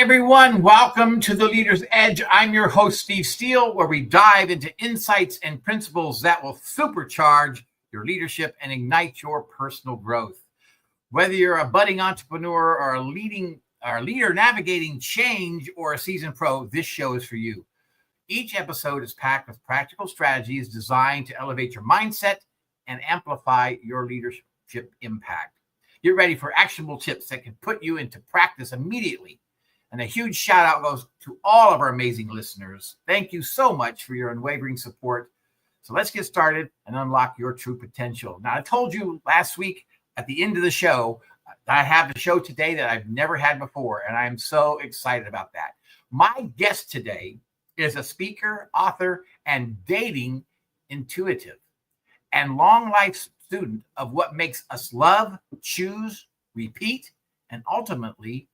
everyone. Welcome to The Leader's Edge. I'm your host, Steve Steele, where we dive into insights and principles that will supercharge your leadership and ignite your personal growth. Whether you're a budding entrepreneur or a leader navigating change or a seasoned pro, this show is for you. Each episode is packed with practical strategies designed to elevate your mindset and amplify your leadership impact. Get ready for actionable tips that can put you into practice immediately. And a huge shout out goes to all of our amazing listeners. Thank you so much for your unwavering support. So let's get started and unlock your true potential. Now, I told you last week at the end of the show, I have a show today that I've never had before, and I'm so excited about that. My guest today is a speaker, author, and dating intuitive and long life student of what makes us love, choose, repeat, and ultimately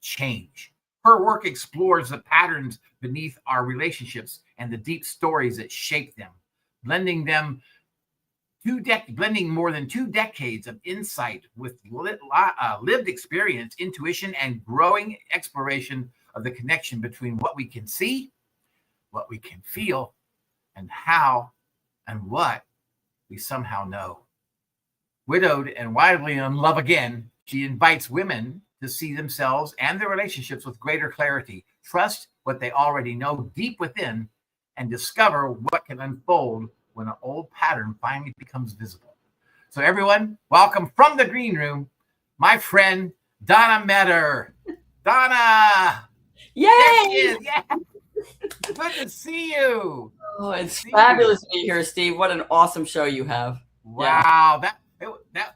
change. Her work explores the patterns beneath our relationships and the deep stories that shape them, blending more than 2 decades of insight with lived experience, intuition, and growing exploration of the connection between what we can see, what we can feel, and how and what we somehow know. Widowed and wildly in love again, she invites women to see themselves and their relationships with greater clarity, trust what they already know deep within, and discover what can unfold when an old pattern finally becomes visible. So everyone, welcome from the green room, my friend, Donna Meador. Donna! Yay! Yeah. Good to see you. Oh, it's fabulous to be here, Steve. What an awesome show you have. Wow. Yeah.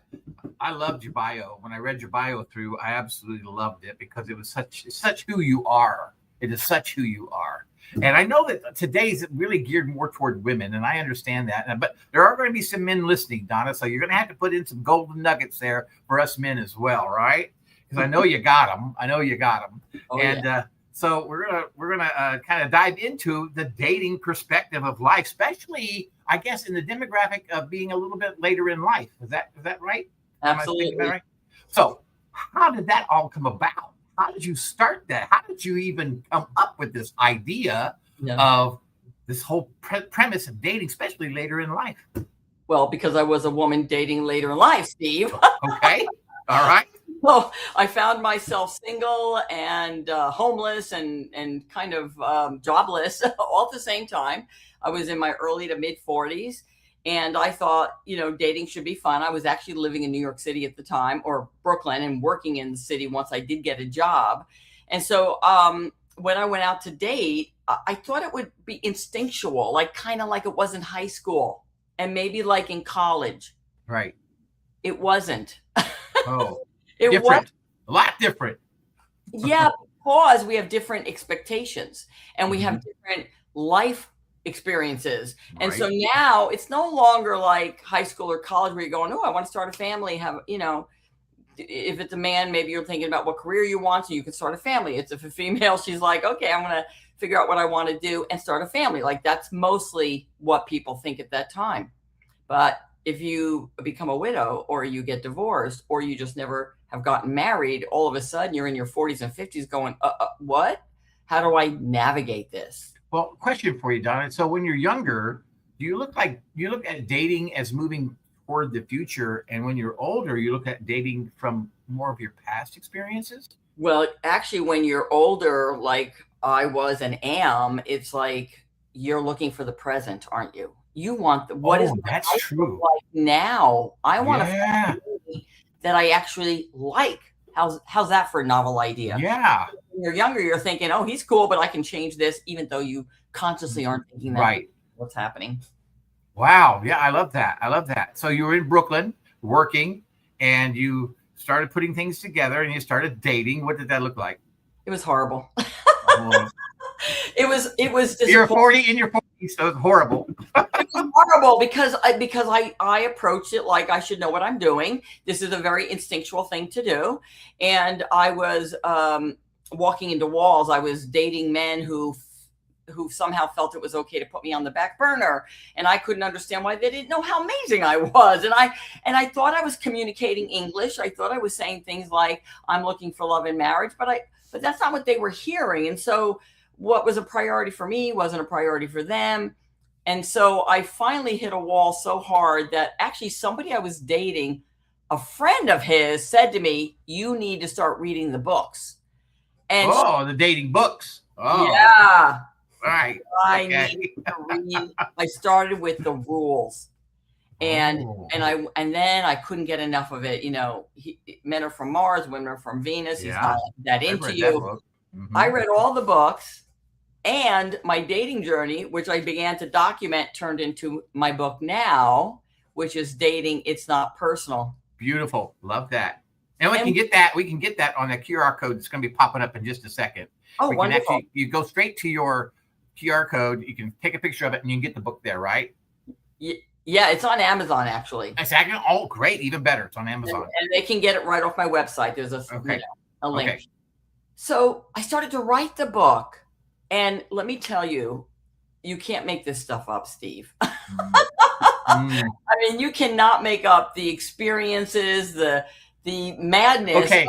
I loved your bio. When I read your bio through, I absolutely loved it because it was such who you are. It is such who you are. And I know that today's really geared more toward women, and I understand that. But there are going to be some men listening, Donna, so you're going to have to put in some golden nuggets there for us men as well, right? Because I know you got them. Oh, and yeah. So we're gonna kind of dive into the dating perspective of life, especially, I guess, in the demographic of being a little bit later in life. Is that right? Absolutely. Right? So how did that all come about? How did you start that? How did you even come up with this idea of this whole premise of dating, especially later in life? Well, because I was a woman dating later in life, Steve. Okay. All right. Well, I found myself single and homeless and kind of jobless all at the same time. I was in my early to mid 40s. And I thought, dating should be fun. I was actually living in New York City at the time, or Brooklyn, and working in the city once I did get a job. And so when I went out to date, I thought it would be instinctual, kind of like it was in high school and maybe like in college. Right. It wasn't. Oh, different. A lot different. Yeah, because we have different expectations and we have different life experiences. And so now it's no longer like high school or college where you're going, oh, I want to start a family, have, if it's a man, maybe you're thinking about what career you want, so you can start a family. It's if a female, she's like, okay, I'm going to figure out what I want to do and start a family. That's mostly what people think at that time. But if you become a widow or you get divorced or you just never have gotten married, all of a sudden you're in your 40s and 50s going, what? How do I navigate this? Well, question for you, Donna. So when you're younger, do you look at dating as moving toward the future? And when you're older, you look at dating from more of your past experiences? Well, actually, when you're older, like I was and am, it's like you're looking for the present, aren't you? You want that's true. Like now. I want a family that I actually like. How's that for a novel idea? Yeah. When you're younger, you're thinking, oh, he's cool, but I can change this, even though you consciously aren't thinking that. Right. What's happening? Wow. Yeah, I love that. So you were in Brooklyn working and you started putting things together and you started dating. What did that look like? It was horrible. It was You're 40 in your 40s, so it's horrible. It was horrible because I approached it like I should know what I'm doing. This is a very instinctual thing to do. And I was walking into walls. I was dating men who somehow felt it was okay to put me on the back burner. And I couldn't understand why they didn't know how amazing I was. And I thought I was communicating English. I thought I was saying things like, I'm looking for love and marriage, but but that's not what they were hearing. And so what was a priority for me wasn't a priority for them. And so I finally hit a wall so hard that actually somebody I was dating, a friend of his, said to me, "You need to start reading the books." And the dating books. Oh, yeah. right. I needed to read. I started with the rules. And then I couldn't get enough of it. Men are from Mars, women are from Venus. He's not that into you. I read all the books, and my dating journey, which I began to document, turned into my book now, which is Dating It's Not Personal. Beautiful. Love that. And we can get that. We can get that on the QR code that's going to be popping up in just a second. Oh, wonderful. You go straight to your QR code. You can take a picture of it and you can get the book there, right? Yeah, it's on Amazon, actually. Exactly. Oh, great. Even better. It's on Amazon. And they can get it right off my website. There's a link. Okay. So I started to write the book. And let me tell you, you can't make this stuff up, Steve. I mean, you cannot make up the experiences, the madness. Okay.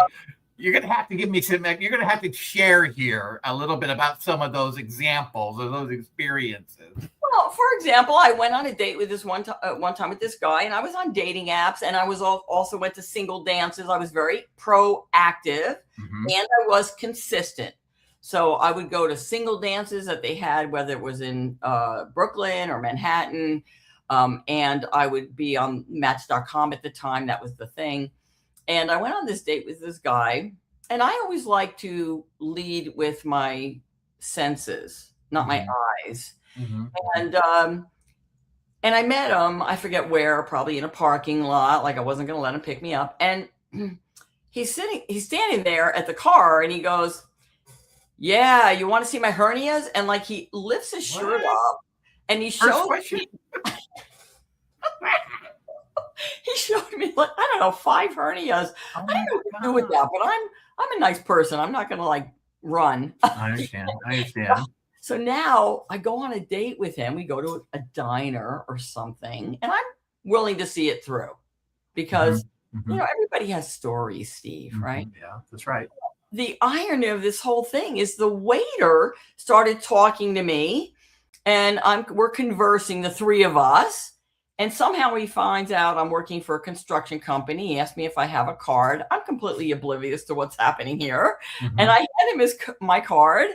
You're going to have to give me some, you're going to have to share here a little bit about some of those examples of those experiences. Well, for example, I went on a date with this one time with this guy, and I was on dating apps, and I was also went to single dances. I was very proactive, and I was consistent. So I would go to single dances that they had, whether it was in Brooklyn or Manhattan, and I would be on Match.com at the time. That was the thing. And I went on this date with this guy, and I always like to lead with my senses, not my eyes. And I met him, I forget where, probably in a parking lot, like I wasn't going to let him pick me up. And he's standing there at the car, and he goes, "Yeah, you want to see my hernias?" And like he lifts his shirt up, and he shows me. He showed me, like, I don't know, 5 hernias. I don't know what to do with that, but I'm a nice person. I'm not going to like run. I understand. So now I go on a date with him. We go to a diner or something, and I'm willing to see it through because, everybody has stories, Steve, right? Yeah, that's right. The irony of this whole thing is the waiter started talking to me, and we're conversing, the three of us. And somehow he finds out I'm working for a construction company. He asked me if I have a card. I'm completely oblivious to what's happening here. And I hand him my card.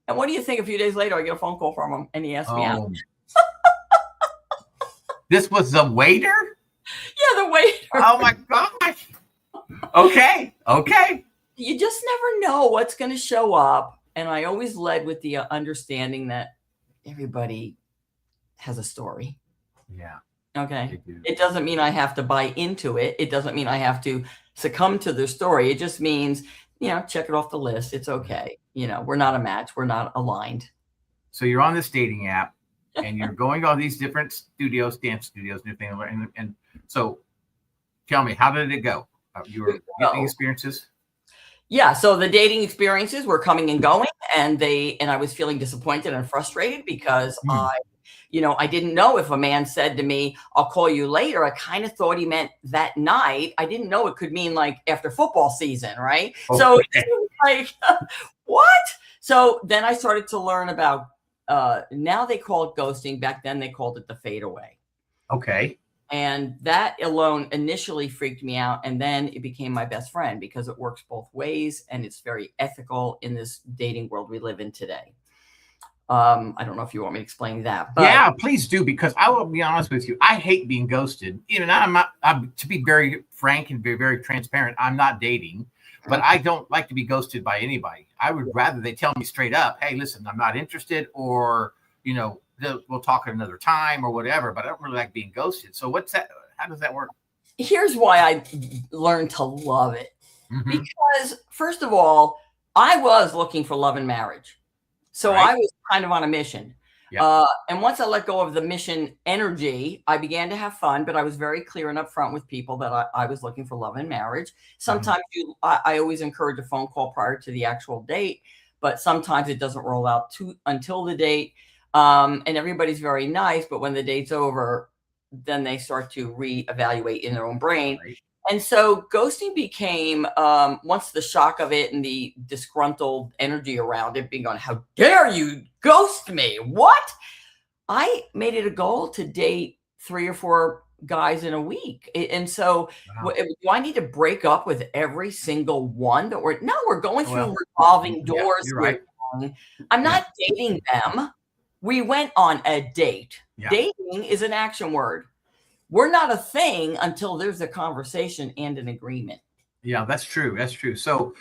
And what do you think? A few days later, I get a phone call from him, and he asked me out. This was the waiter? Yeah, the waiter. Oh, my gosh. Okay. You just never know what's going to show up. And I always led with the understanding that everybody has a story. Yeah. Okay. It doesn't mean I have to buy into it. It doesn't mean I have to succumb to their story. It just means, check it off the list. It's okay. We're not a match. We're not aligned. So you're on this dating app and you're going to all these different studios, dance studios, and everything. And so tell me, how did it go? You were getting experiences? Yeah. So the dating experiences were coming and going, and I was feeling disappointed and frustrated because I didn't know if a man said to me, "I'll call you later." I kind of thought he meant that night. I didn't know it could mean like after football season, right? Okay. So it was like, what? So then I started to learn about, now they call it ghosting. Back then they called it the fadeaway. Okay. And that alone initially freaked me out. And then it became my best friend because it works both ways and it's very ethical in this dating world we live in today. I don't know if you want me to explain that. But yeah, please do, because I will be honest with you. I hate being ghosted. To be very frank and be very transparent, I'm not dating, but I don't like to be ghosted by anybody. I would rather they tell me straight up, "Hey, listen, I'm not interested," or, we'll talk at another time or whatever, but I don't really like being ghosted. So what's that? How does that work? Here's why I learned to love it. Because first of all, I was looking for love and marriage. So I was kind of on a mission. Yeah. And once I let go of the mission energy, I began to have fun, but I was very clear and upfront with people that I was looking for love and marriage. Sometimes I always encourage a phone call prior to the actual date, but sometimes it doesn't roll out until the date. And everybody's very nice, but when the date's over, then they start to reevaluate in their own brain. Right. And so ghosting became, once the shock of it and the disgruntled energy around it being on, how dare you ghost me? What? I made it a goal to date 3 or 4 guys in a week. And so Wow. do I need to break up with every single one that we're going through Well, revolving yeah, doors you're here. right. I'm Yeah. not dating them. We went on a date. Yeah. Dating is an action word. We're not a thing until there's a conversation and an agreement. Yeah, that's true. That's true. So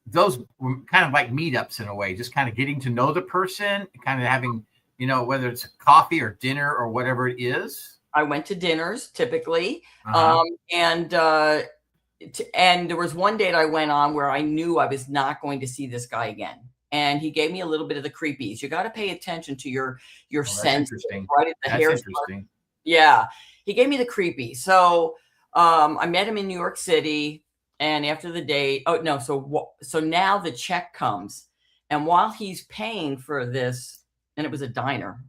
those were kind of like meetups in a way, just kind of getting to know the person, kind of having, whether it's coffee or dinner or whatever it is. I went to dinners typically. Uh-huh. And there was one date I went on where I knew I was not going to see this guy again. And he gave me a little bit of the creepies. You got to pay attention to your sense, right? That's interesting. Yeah. He gave me the creepy. So I met him in New York City. And after the date, so now the check comes. And while he's paying for this, and it was a diner,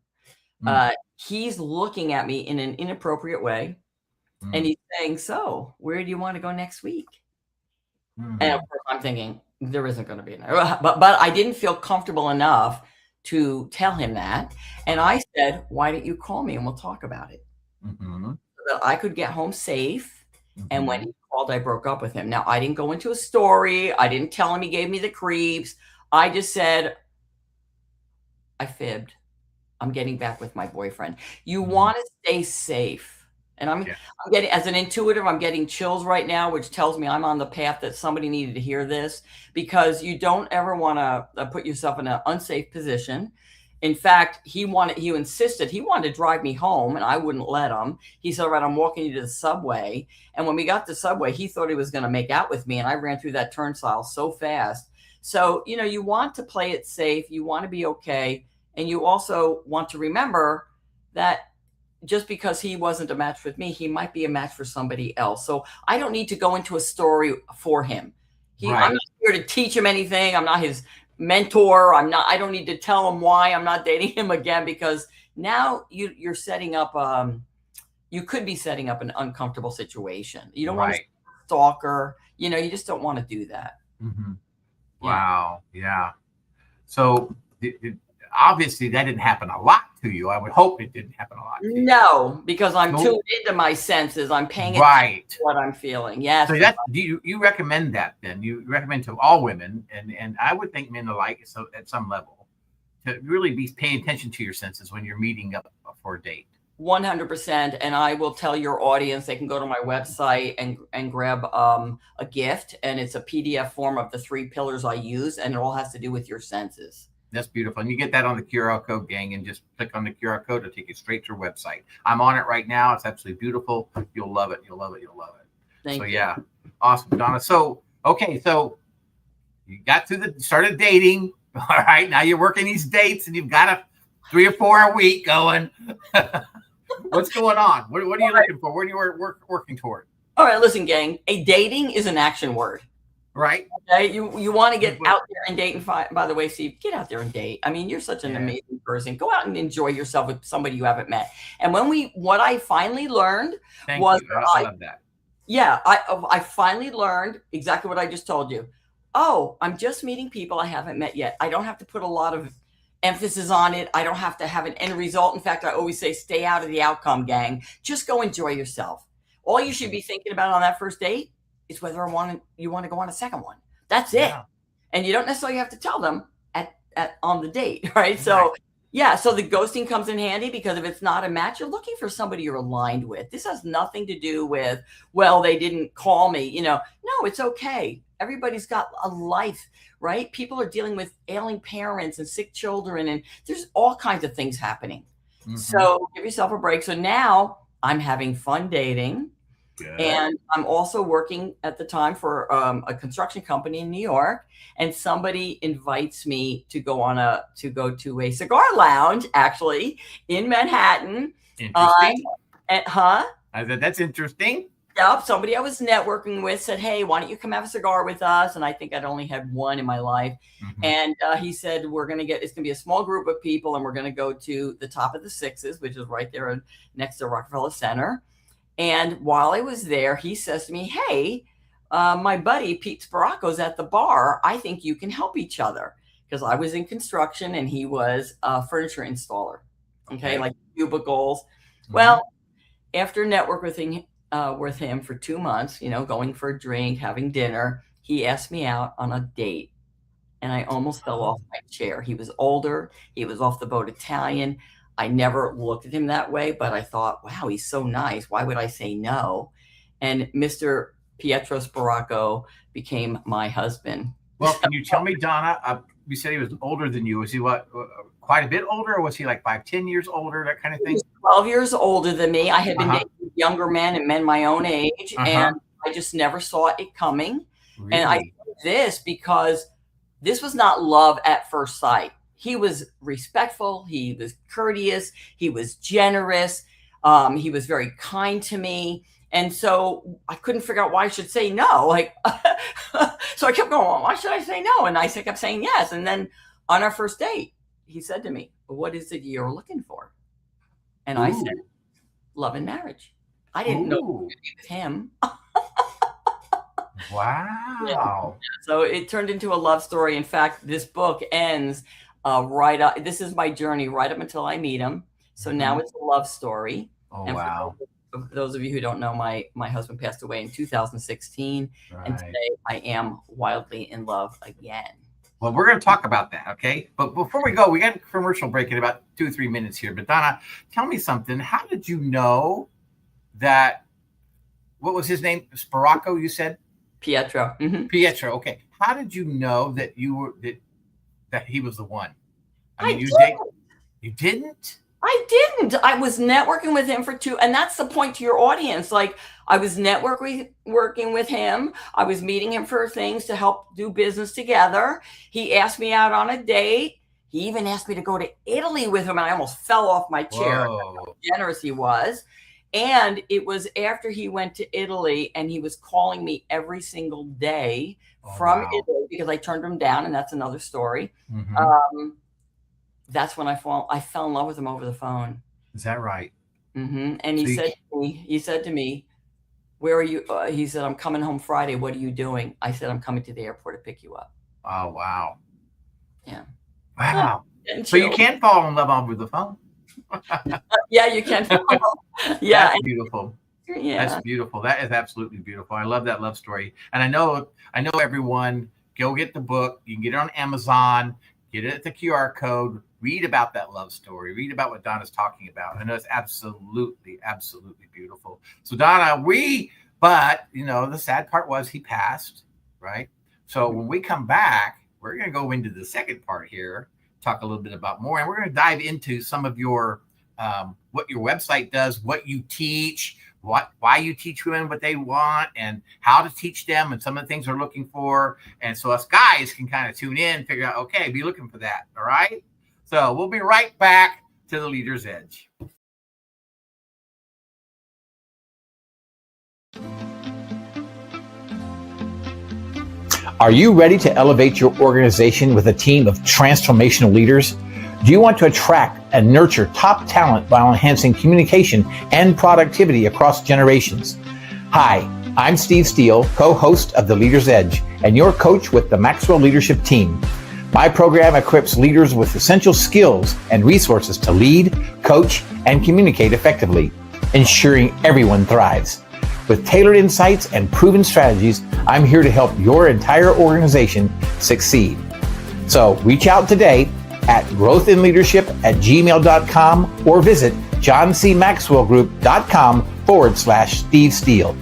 he's looking at me in an inappropriate way. And he's saying, so where do you want to go next week? And of course I'm thinking, there isn't going to be but I didn't feel comfortable enough to tell him that. And I said, why don't you call me and we'll talk about it? So that I could get home safe. And when he called, I broke up with him. Now, I didn't go into a story. I didn't tell him he gave me the creeps. I just said, I fibbed. I'm getting back with my boyfriend. You want to stay safe. And I'm getting, as an intuitive, I'm getting chills right now, which tells me I'm on the path that somebody needed to hear this, because you don't ever want to put yourself in an unsafe position. In fact, he insisted, he wanted to drive me home and I wouldn't let him. He said, all right, I'm walking you to the subway. And when we got to the subway, he thought he was going to make out with me. And I ran through that turnstile so fast. So, you want to play it safe. You want to be okay. And you also want to remember that just because he wasn't a match with me, he might be a match for somebody else. So I don't need to go into a story for him. I'm not here to teach him anything. I'm not his mentor. I don't need to tell him why I'm not dating him again, because now you're setting up, you could be setting up an uncomfortable situation. You don't want to stalker, you just don't want to do that. Wow. Yeah. So obviously that didn't happen a lot to you. I would hope it didn't happen a lot to you. No, because I'm tuned into my senses. I'm paying attention to what I'm feeling. Yes. So do you recommend that then? You recommend to all women, and I would think men alike, so at some level, to really be paying attention to your senses when you're meeting up for a date. 100%. And I will tell your audience, they can go to my website and grab a gift, and it's a PDF form of the 3 pillars I use, and it all has to do with your senses. That's beautiful. And you get that on the QR code, gang, and just click on the QR code to take you straight to your website. I'm on it right now. It's absolutely beautiful. You'll love it. You'll love it. You'll love it. Thank you. Yeah. Awesome, Donna. So, okay. So you got started dating. All right. Now you're working these dates and you've got 3 or 4 a week going. What's going on? What are you looking for? What are you working toward? All right. Listen, gang, a dating is an action word. Right. Okay. You want to get out there and date. And by the way, Steve, get out there and date. I mean, you're such an amazing person. Go out and enjoy yourself with somebody you haven't met. And what I finally learned was, I love that. Yeah, I finally learned exactly what I just told you. Oh, I'm just meeting people I haven't met yet. I don't have to put a lot of emphasis on it. I don't have to have an end result. In fact, I always say, stay out of the outcome, gang. Just go enjoy yourself. All you should be thinking about on that first date is whether you want to go on a second one. That's it. And you don't necessarily have to tell them on the date, right? So so the ghosting comes in handy, because if it's not a match, you're looking for somebody you're aligned with. This has nothing to do with, well, they didn't call me, No, it's okay. Everybody's got a life, right? People are dealing with ailing parents and sick children, and there's all kinds of things happening. So give yourself a break. So now I'm having fun dating. Good. And I'm also working at the time for a construction company in New York, and somebody invites me to go to a cigar lounge, actually, in Manhattan. Interesting. I said, that's interesting. Yep. Somebody I was networking with said, hey, why don't you come have a cigar with us? And I think I'd only had one in my life. And he said, it's going to be a small group of people, and we're going to go to the top of the Sixes, which is right there next to Rockefeller Center. And while I was there, he says to me, hey, my buddy Pete Sparacco's at the bar. I think you can help each other, because I was in construction and he was a furniture installer. Okay. Like cubicles. Mm-hmm. Well, after networking with him for 2 months, going for a drink, having dinner, he asked me out on a date. And I almost fell off my chair. He was older. He was off the boat Italian. I never looked at him that way, but I thought, wow, he's so nice. Why would I say no? And Mr. Pietro Sparacco became my husband. Well, can you tell me, Donna, you said he was older than you. Was he quite a bit older, or was he like 5-10 years older, that kind of thing? He was 12 years older than me. I had been dating younger men and men my own age, and I just never saw it coming. Really? And I did this because this was not love at first sight. He was respectful. He was courteous. He was generous. He was very kind to me. And so I couldn't figure out why I should say no. So I kept going, well, why should I say no? And I kept saying yes. And then on our first date, he said to me, what is it you're looking for? And I said, love and marriage. I didn't know what to do with him. Wow. Yeah. So it turned into a love story. In fact, this book ends this is my journey right up until I meet him. So now it's a love story. Oh, and wow. For those of you who don't know, my husband passed away in 2016. Right. And today I am wildly in love again. Well, we're going to talk about that, okay? But before we go, we got a commercial break in about 2 or 3 minutes here. But Donna, tell me something. How did you know that, what was his name? Sparacco, you said? Pietro. Mm-hmm. Pietro. Okay. How did you know that that he was the one? I mean, you didn't? I didn't. I was networking with him and that's the point to your audience. Like, I was working with him. I was meeting him for things to help do business together. He asked me out on a date. He even asked me to go to Italy with him. And I almost fell off my chair. That's how generous he was. And it was after he went to Italy and he was calling me every single day from Italy, because I turned him down, and that's another story. Mm-hmm. That's when I fell in love with him over the phone. Is that right? Mm-hmm. And he said to me, where are you? He said, I'm coming home Friday. What are you doing? I said, I'm coming to the airport to pick you up. Oh, wow. Yeah. Wow. So you can fall in love over the phone. Yeah, you can. Yeah. That's beautiful. Yeah. That's beautiful. That is absolutely beautiful. I love that love story. And I know everyone, go get the book. You can get it on Amazon, get it at the QR code, read about that love story, read about what Donna's talking about. I know it's absolutely, absolutely beautiful. So Donna, but the sad part was he passed, right? So when we come back, we're going to go into the second part here, talk a little bit about more, and we're going to dive into some of your what your website does, what you teach, why you teach women what they want, and how to teach them, and some of the things they're looking for. And so us guys can kind of tune in, figure out, okay, be looking for that. All right. So we'll be right back to the Leader's Edge. Are you ready to elevate your organization with a team of transformational leaders? Do you want to attract and nurture top talent while enhancing communication and productivity across generations? Hi, I'm Steve Steele, co-host of The Leader's Edge, and your coach with the Maxwell Leadership Team. My program equips leaders with essential skills and resources to lead, coach, and communicate effectively, ensuring everyone thrives. With tailored insights and proven strategies, I'm here to help your entire organization succeed. So reach out today at growthinleadership@gmail.com or visit johncmaxwellgroup.com/Steve Steele.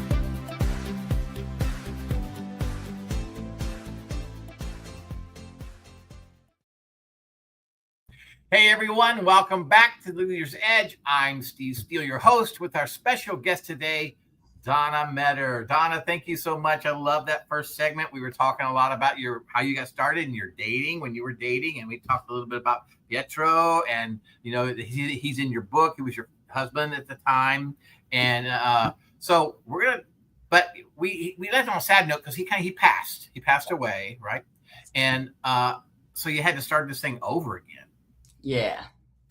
Hey everyone, welcome back to the Leader's Edge. I'm Steve Steele, your host, with our special guest today, Donna Meador. Donna, thank you so much. I love that first segment. We were talking a lot about how you got started and your dating, when you were dating, and we talked a little bit about Pietro, and he's in your book. He was your husband at the time, and so we're gonna. But we left on a sad note because he passed away, right? And so you had to start this thing over again. Yeah.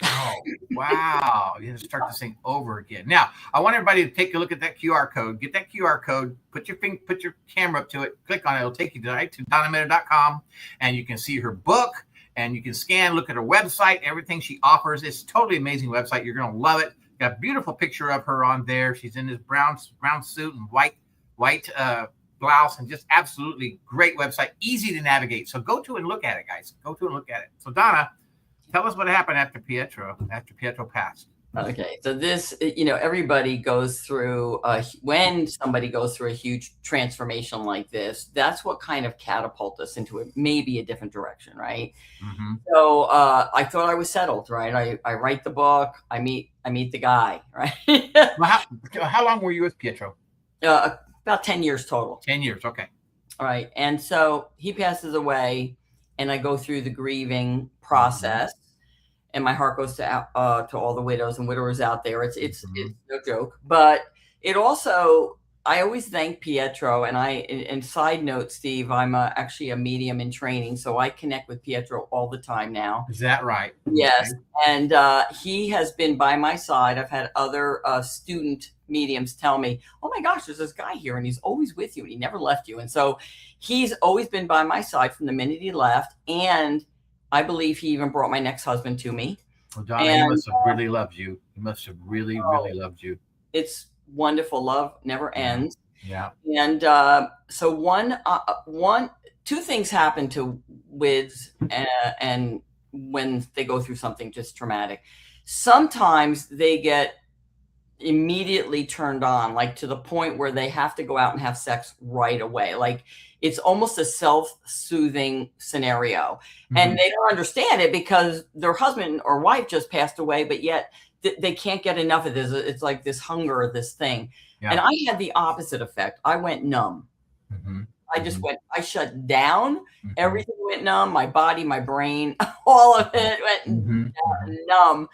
Oh, wow. You have to start this thing over again. Now, I want everybody to take a look at that QR code. Get that QR code, put your camera up to it, click on it. It'll take you to DonnaMeador.com, and you can see her book, and you can scan, look at her website, everything she offers. It's a totally amazing website. You're going to love it. Got a beautiful picture of her on there. She's in this brown suit and white blouse, and just absolutely great website, easy to navigate. So go to and look at it, guys. Go to and look at it. So Donna, tell us what happened after Pietro passed. Okay, so this, everybody goes through, when somebody goes through a huge transformation like this, that's what kind of catapults us into maybe a different direction, right? Mm-hmm. So I thought I was settled, right? I write the book, I meet the guy, right? Well, how long were you with Pietro? About 10 years total. 10 years, okay. All right, and so he passes away, and I go through the grieving process. Mm-hmm. And my heart goes to all the widows and widowers out there. It's no joke, but it also, I always thank Pietro. And side note, Steve, I'm actually a medium in training, so I connect with Pietro all the time now. Is that right? Yes, okay. And he has been by my side. I've had other student mediums tell me, "Oh my gosh, there's this guy here, and he's always with you, and he never left you." And so he's always been by my side from the minute he left, and I believe he even brought my next husband to me. Well, Donna, he must have really loved you. He must have really loved you. It's wonderful. Love never ends. Yeah. And so two things happen to WIDs and when they go through something just traumatic. Sometimes they get immediately turned on, like to the point where they have to go out and have sex right away. Like it's almost a self-soothing scenario. Mm-hmm. And they don't understand it because their husband or wife just passed away, but yet they can't get enough of this. It's like this hunger, this thing. Yeah. And I had the opposite effect. I went numb. Mm-hmm. I just I shut down. Mm-hmm. Everything went numb. My body, my brain, all of it went numb.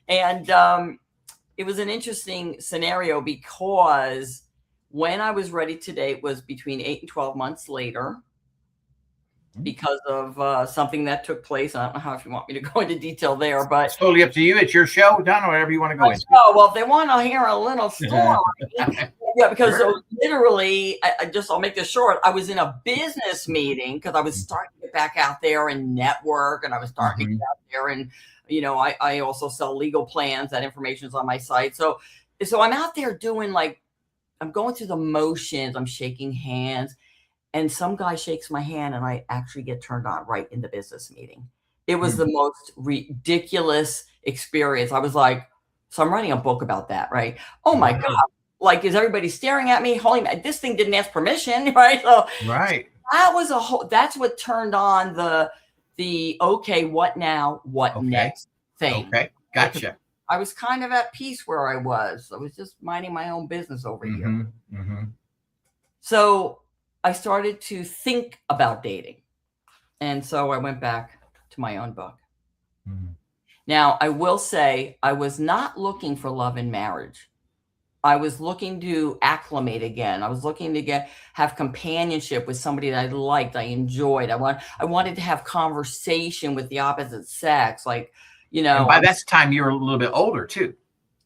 And it was an interesting scenario because when I was ready to date was between 8 and 12 months later because of something that took place. I don't know how if you want me to go into detail there, but it's totally up to you. It's your show, Donna, whatever you want to go into. Oh, well, if they want to hear a little story, yeah, because literally, I'll make this short. I was in a business meeting because I was starting to get back out there and network, and I was starting to get out there and, I also sell legal plans. That information is on my site. So I'm out there doing I'm going through the motions. I'm shaking hands, and some guy shakes my hand, and I actually get turned on right in the business meeting. It was the most ridiculous experience. I was like, so I'm writing a book about that, right? Oh my God. Like, is everybody staring at me? Holy, this thing didn't ask permission, right? So right. That was that's what turned on the okay, what now? What next thing? Okay. Gotcha. I was kind of at peace where I was. I was just minding my own business over here. Mm-hmm. So I started to think about dating. And so I went back to my own book. Mm-hmm. Now, I will say I was not looking for love and marriage. I was looking to acclimate again. I was looking to have companionship with somebody that I liked, I enjoyed. I wanted to have conversation with the opposite sex. And by that time, you were a little bit older too.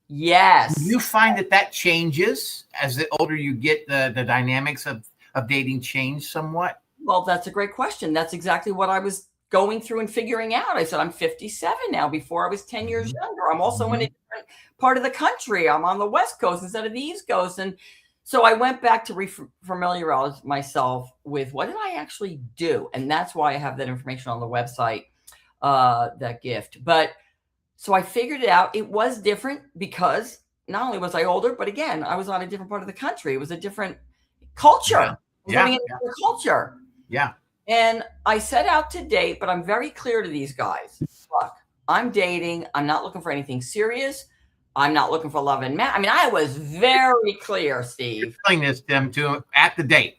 Yes. Do you find that changes as the older you get? The dynamics of dating change somewhat? Well, that's a great question. That's exactly what I was going through and figuring out. I said, I'm 57 now. Before I was 10 years younger. I'm also in a different part of the country. I'm on the West Coast instead of the East Coast. And so I went back to familiarize myself with what did I actually do? And that's why I have that information on the website, that gift. But so I figured it out. It was different because not only was I older, but again, I was on a different part of the country. It was a different culture. Living in a different culture. Yeah. And I set out to date, but I'm very clear to these guys. Look, I'm dating. I'm not looking for anything serious. I'm not looking for love and marriage. I mean, I was very clear, Steve. You're telling this them to at the date.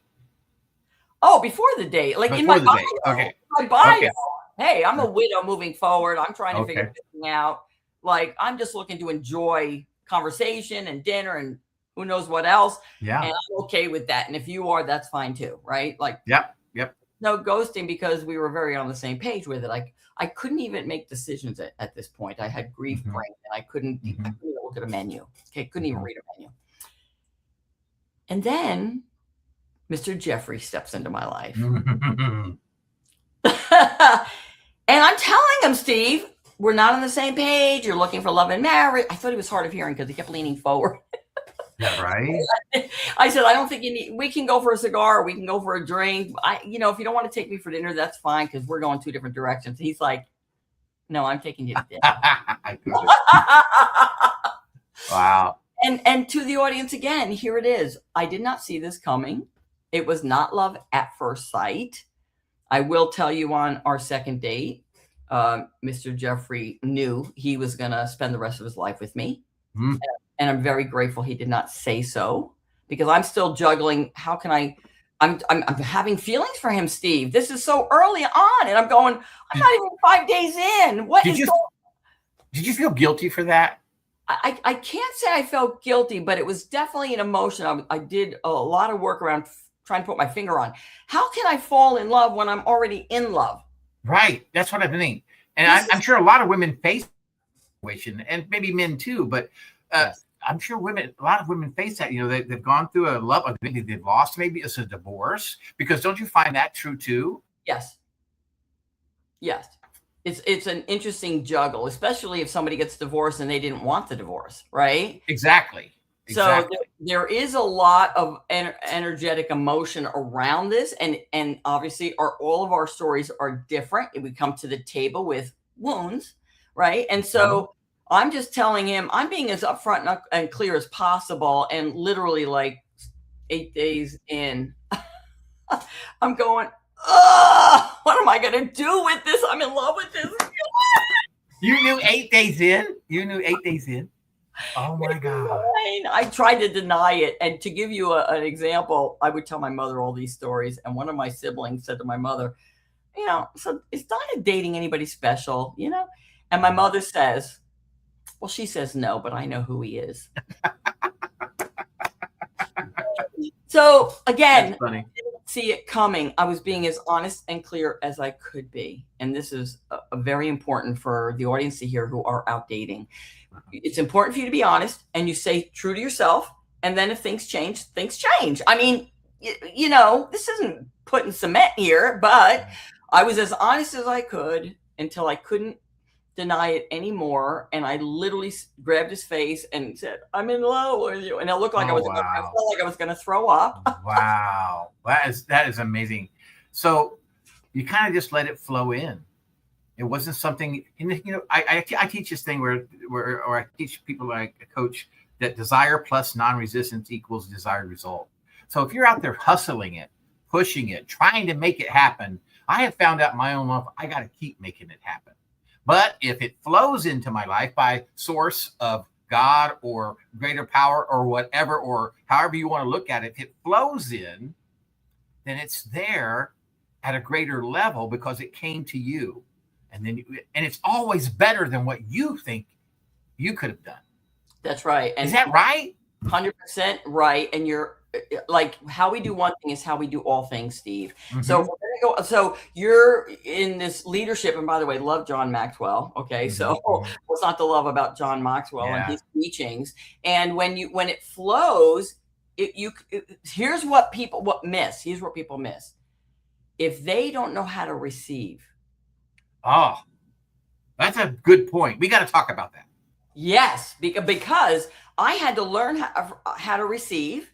Oh, before the date, like before in my bio. Okay. My bio. Okay. Hey, I'm a widow moving forward. I'm trying to figure this thing out. I'm just looking to enjoy conversation and dinner and who knows what else. Yeah. And I'm okay with that. And if you are, that's fine too, right? Yep. no ghosting because we were very on the same page with it. I couldn't even make decisions at this point. I had grief brain and I couldn't look at a menu. Okay, couldn't even read a menu. And then Mr. Jeffrey steps into my life. And I'm telling him, Steve, we're not on the same page. You're looking for love and marriage. I thought he was hard of hearing because he kept leaning forward. Yeah, right. I said, I don't think you need, we can go for a cigar, or we can go for a drink. If you don't want to take me for dinner, that's fine, because we're going 2 different directions. He's like, no, I'm taking you to dinner. Wow. And to the audience again, here it is. I did not see this coming. It was not love at first sight. I will tell you, on our second date, Mr. Jeffrey knew he was going to spend the rest of his life with me. And I'm very grateful he did not say so, because I'm still juggling. How can I'm having feelings for him, Steve. This is so early on. And I'm going, I'm not even 5 days in. Did you feel guilty for that? I can't say I felt guilty, but it was definitely an emotion. I did a lot of work around trying to put my finger on. How can I fall in love when I'm already in love? Right. That's what I mean. And I'm sure a lot of women face that situation, and maybe men too, but yes. I'm sure a lot of women face that. They've gone through a love, maybe they've lost, maybe it's a divorce, because don't you find that true too? Yes. Yes. It's an interesting juggle, especially if somebody gets divorced and they didn't want the divorce, right? Exactly. So there is a lot of energetic emotion around this, and obviously all of our stories are different. We come to the table with wounds, right? And so I'm just telling him, I'm being as upfront and clear as possible, and literally like 8 days in, I'm going, what am I going to do with this? I'm in love with this. You knew 8 days in? You knew 8 days in? Oh my God. I tried to deny it. And to give you an example, I would tell my mother all these stories. And one of my siblings said to my mother, so is Donna dating anybody special? And my mother says, well, she says no, but I know who he is. So again, I didn't see it coming. I was being as honest and clear as I could be. And this is a very important for the audience to hear who are out dating. It's important for you to be honest, and you say true to yourself. And then if things change, things change. I mean, this isn't putting cement here, but I was as honest as I could until I couldn't deny it anymore. And I literally grabbed his face and said, I'm in love with you. And it looked like I felt like I was going to throw up. Wow. That is amazing. So you kind of just let it flow in. It wasn't something, I teach this thing where I teach people, like a coach, that desire plus non-resistance equals desired result. So if you're out there hustling it, pushing it, trying to make it happen, I have found out in my own life, I got to keep making it happen. But if it flows into my life by source of God or greater power or whatever, or however you want to look at it, if it flows in, then it's there at a greater level because it came to you. And it's always better than what you think you could have done. That's right. And is that right? 100% right. And you're like, how we do one thing is how we do all things, Steve. So you're in this leadership, and by the way, love John Maxwell. Okay. So what's not to love about John Maxwell and his teachings? And when it flows, here's what people miss. Here's what people miss. If they don't know how to receive. Oh, that's a good point. We got to talk about that. Yes, because I had to learn how to receive,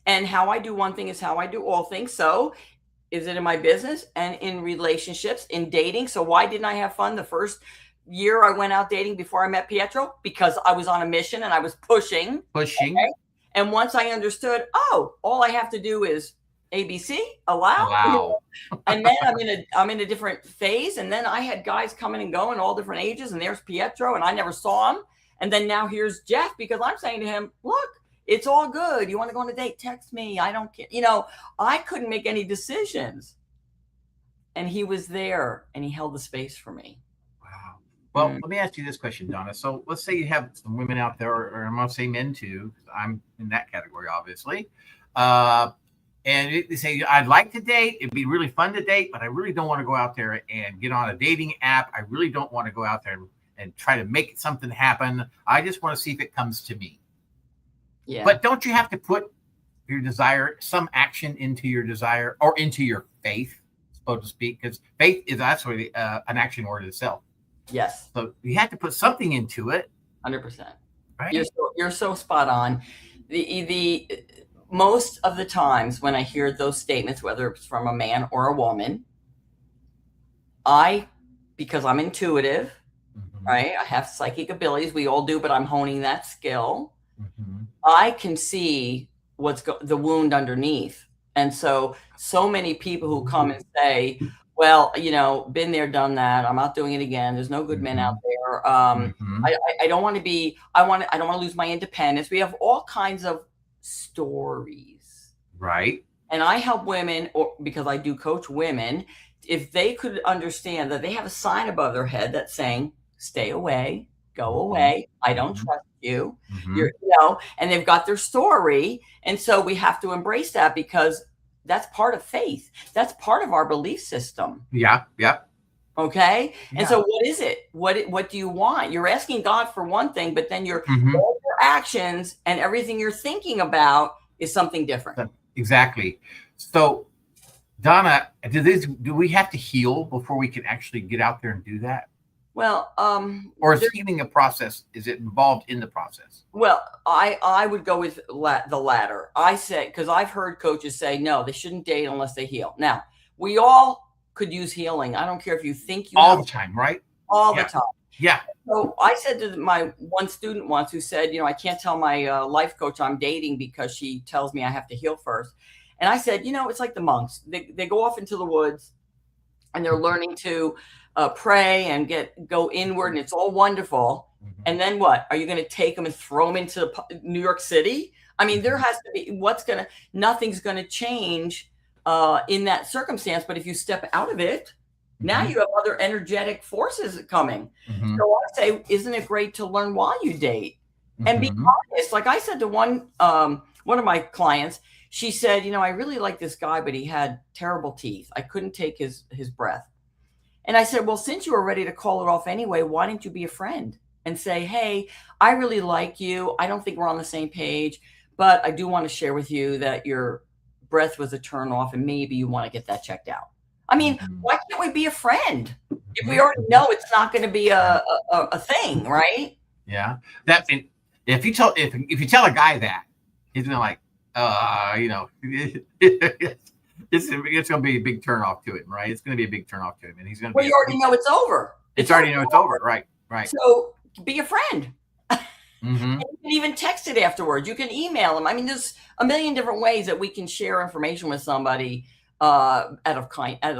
and how I do one thing is how I do all things. So is it in my business and in relationships, in dating? So why didn't I have fun the first year I went out dating before I met Pietro? Because I was on a mission and I was pushing. Okay? And once I understood, all I have to do is ABC, allow. And then I'm in a different phase. And then I had guys coming and going, all different ages. And there's Pietro, and I never saw him. And then now here's Jeff, because I'm saying to him, look, it's all good. You want to go on a date? Text me. I don't care. I couldn't make any decisions. And he was there, and he held the space for me. Wow. Well, let me ask you this question, Donna. So let's say you have some women out there, or I'm going to say men too, because I'm in that category, obviously. and they say, I'd like to date. It'd be really fun to date, but I really don't want to go out there and get on a dating app. I really don't want to go out there and try to make something happen. I just want to see if it comes to me. Yeah. But don't you have to put your desire, some action into your desire or into your faith, so to speak? Because faith is actually an action word itself. Yes. So you have to put something into it. 100%. Right. You're so spot on. The most of the times when I hear those statements, whether it's from a man or a woman, because I'm intuitive, right? I have psychic abilities. We all do, but I'm honing that skill. I can see what's the wound underneath. And so many people who come and say, well, been there, done that. I'm not doing it again. There's no good men out there. I don't want to be, I don't want to lose my independence. We have all kinds of stories. Right. And I help women, or because I do coach women, if they could understand that they have a sign above their head that's saying, stay away, go away. I don't trust you. And they've got their story. And so we have to embrace that, because that's part of faith. That's part of our belief system. Yeah. Okay. Yeah. And so what is it? What do you want? You're asking God for one thing, but then all your actions and everything you're thinking about is something different. Exactly. So, Donna, do we have to heal before we can actually get out there and do that? Well, or is healing a process? Is it involved in the process? Well, I would go with the latter. I say, because I've heard coaches say, no, they shouldn't date unless they heal. Now, we all could use healing. I don't care if you think you all the time, right? All the time. Yeah. So I said to my one student once, who said, I can't tell my life coach I'm dating because she tells me I have to heal first. And I said, it's like the monks. They go off into the woods and they're learning to pray and go inward, and it's all wonderful. And then what? Are you going to take them and throw them into New York City? I mean, there has to be, nothing's going to change in that circumstance. But if you step out of it, now you have other energetic forces coming. So I say, isn't it great to learn while you date and be honest? Like I said to one of my clients, she said, I really like this guy, but he had terrible teeth. I couldn't take his breath. And I said, well, since you were ready to call it off anyway, why didn't you be a friend and say, hey, I really like you. I don't think we're on the same page, but I do want to share with you that your breath was a turn off and maybe you want to get that checked out. I mean, why can't we be a friend if we already know it's not going to be a thing, right? Yeah. If you tell a guy that, he's going to like, it's going to be a big turnoff to him, right? It's going to be a big turnoff to him, and he's going to. Well, you already know it's over. It's already over, right? So be a friend. And you can even text it afterwards. You can email them. I mean, there's a million different ways that we can share information with somebody out of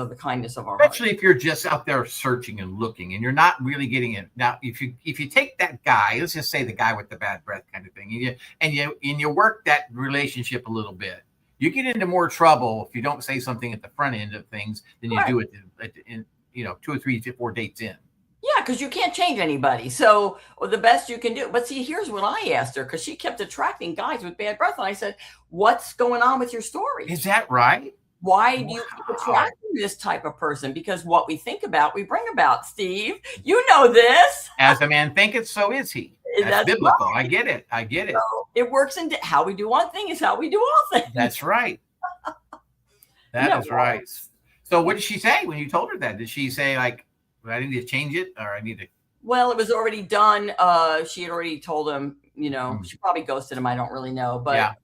the kindness of our heart. Especially if you're just out there searching and looking, and you're not really getting it. Now, if you take that guy, let's just say the guy with the bad breath kind of thing, and you work that relationship a little bit, you get into more trouble if you don't say something at the front end of things than you do in 2 or 3 to 4 dates in. Yeah, because you can't change anybody. So the best you can do. But see, here's what I asked her, because she kept attracting guys with bad breath. And I said, what's going on with your story? Is that right? Why do you keep attracting this type of person? Because what we think about, we bring about. Steve, you know this. As a man thinketh, so is he. That's biblical. Right. I get it. So it works into how we do one thing is how we do all things. That's right. That is right. So what did she say when you told her that? Did she say, like, I need to change it, or I need to? Well, it was already done. She had already told him, she probably ghosted him. I don't really know. But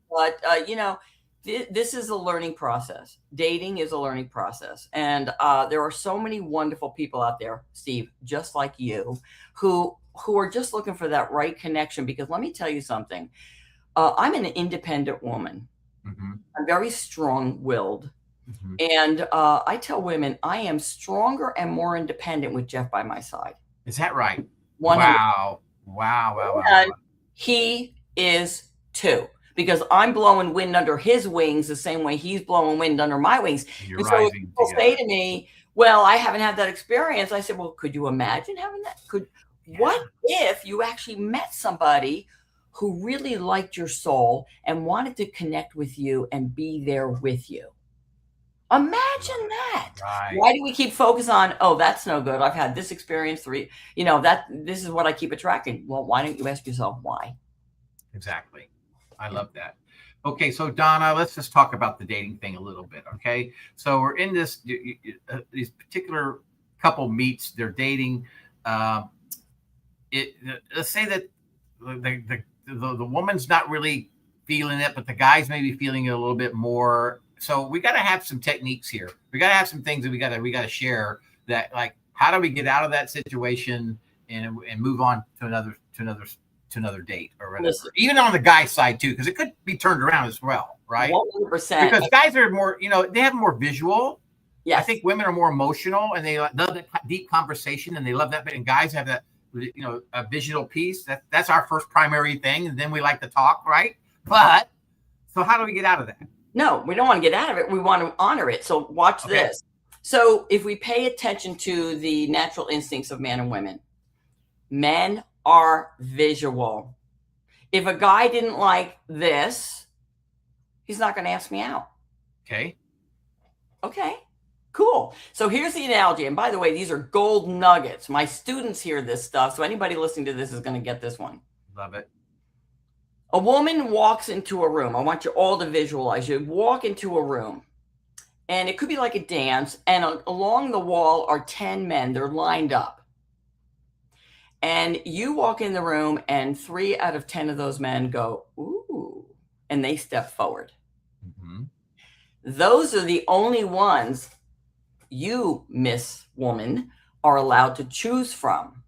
this is a learning process. Dating is a learning process. And there are so many wonderful people out there, Steve, just like you, who are just looking for that right connection. Because let me tell you something. I'm an independent woman. I'm very strong-willed. And I tell women I am stronger and more independent with Jeff by my side. Is that right? 100%. Wow. And he is too, because I'm blowing wind under his wings the same way he's blowing wind under my wings. You're and so rising people say to me, well, I haven't had that experience. I said, well, could you imagine having that? What if you actually met somebody who really liked your soul and wanted to connect with you and be there with you. Imagine that. Right. Why do we keep focus on, oh, that's no good. I've had this experience this is what I keep attracting. Well, why don't you ask yourself why? Exactly. I love that. Okay, so Donna, let's just talk about the dating thing a little bit. Okay, so we're in this particular couple meets. They're dating. Let's say that the woman's not really feeling it, but the guy's maybe feeling it a little bit more. So we got to have some techniques here. We got to have some things that we got to share. That, like, how do we get out of that situation and move on to another date or whatever. Listen. Even on the guy's side too, because it could be turned around as well, right? 100%. Because guys are more, they have more visual. Yes. I think women are more emotional, and they love that deep conversation, and they love that. And guys have that, a visual piece. That's our first primary thing, and then we like to talk, right? But so how do we get out of that? No, we don't want to get out of it. We want to honor it. So watch this. So if we pay attention to the natural instincts of men and women, men are visual. If a guy didn't like this, he's not going to ask me out. Okay, cool. So here's the analogy. And by the way, these are gold nuggets. My students hear this stuff. So anybody listening to this is going to get this one. Love it. A woman walks into a room. I want you all to visualize. You walk into a room, and it could be like a dance. And along the wall are 10 men. They're lined up. And you walk in the room, and 3 out of 10 of those men go, ooh, and they step forward. Mm-hmm. Those are the only ones you, Miss Woman, are allowed to choose from.